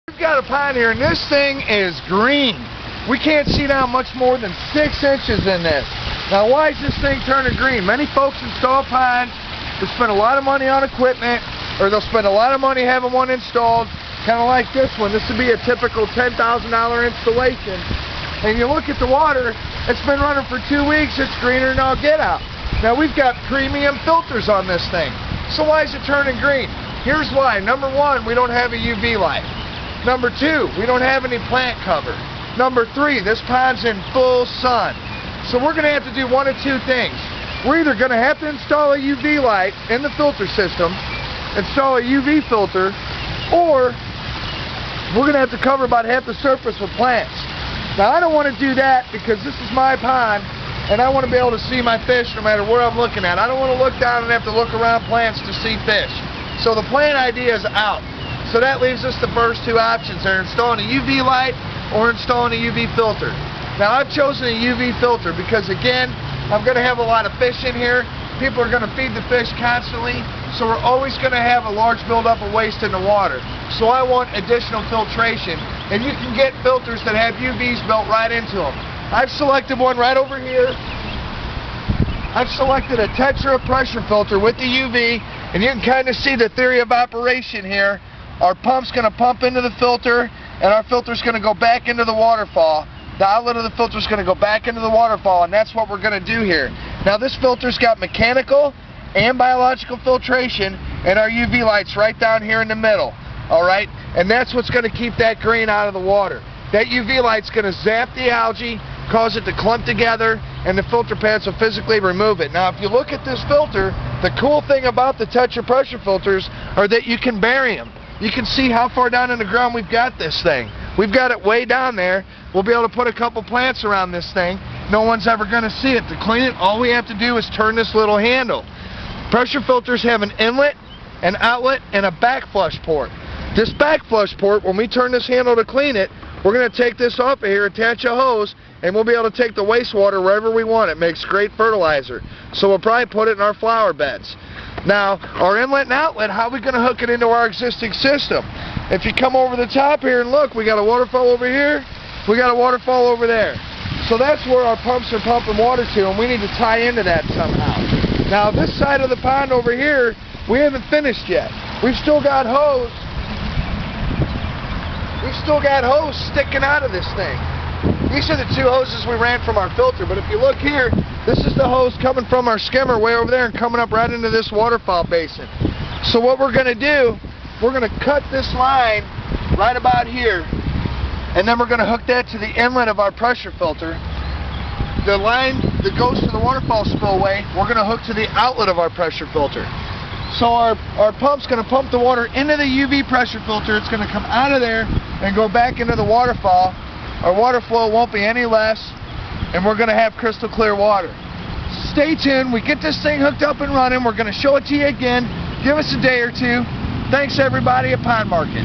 We've got a pond here, and this thing is green. We can't see down much more than 6 inches in this. Now, why is this thing turning green? Many folks install ponds, they spend a lot of money on equipment, or they'll spend a lot of money having one installed, kind of like this one. This would be a typical $10,000 installation. And you look at the water, it's been running for 2 weeks, it's greener than all get out. Now, we've got premium filters on this thing. So why is it turning green? Here's why. Number one, we don't have a UV light. Number two, we don't have any plant cover. Number three, this pond's in full sun. So we're going to have to do one of two things. We're either going to have to install a UV light in the filter system, install a UV filter, or we're going to have to cover about half the surface with plants. Now, I don't want to do that because this is my pond, and I want to be able to see my fish no matter where I'm looking at. I don't want to look down and have to look around plants to see fish. So the plant idea is out. So that leaves us the first two options. They're installing a UV light or installing a UV filter. Now, I've chosen a UV filter because, again, I'm going to have a lot of fish in here. People are going to feed the fish constantly, so we're always going to have a large buildup of waste in the water. So I want additional filtration, and you can get filters that have UVs built right into them. I've selected one right over here. I've selected a Tetra pressure filter with the UV, and you can kind of see the theory of operation here. Our pump's going to pump into the filter, and our filter's going to go back into the waterfall. The outlet of the filter's going to go back into the waterfall, and that's what we're going to do here. Now, this filter's got mechanical and biological filtration, and our UV light's right down here in the middle. All right? And that's what's going to keep that green out of the water. That UV light's going to zap the algae, cause it to clump together, and the filter pads will physically remove it. Now, if you look at this filter, the cool thing about the Tetra pressure filters are that you can bury them. You can see how far down in the ground we've got this thing. We've got it way down there. We'll be able to put a couple plants around this thing. No one's ever going to see it. To clean it, all we have to do is turn this little handle. Pressure filters have an inlet, an outlet, and a backflush port. This backflush port, when we turn this handle to clean it, we're going to take this off of here, attach a hose, and we'll be able to take the wastewater wherever we want. It makes great fertilizer. So we'll probably put it in our flower beds. Now, our inlet and outlet, how are we going to hook it into our existing system? If you come over the top here and look, we got a waterfall over here, we got a waterfall over there. So that's where our pumps are pumping water to, and we need to tie into that somehow. Now, this side of the pond over here, we haven't finished yet. We've still got hose. We've still got hose sticking out of this thing. These are the two hoses we ran from our filter, but if you look here, this is the hose coming from our skimmer way over there and coming up right into this waterfall basin. So what we're going to do, we're going to cut this line right about here, and then we're going to hook that to the inlet of our pressure filter. The line that goes to the waterfall spillway, we're going to hook to the outlet of our pressure filter. So our pump's going to pump the water into the UV pressure filter. It's going to come out of there and go back into the waterfall. Our water flow won't be any less, and we're going to have crystal clear water. Stay tuned. We get this thing hooked up and running. We're going to show it to you again. Give us a day or two. Thanks, everybody at Pond Market.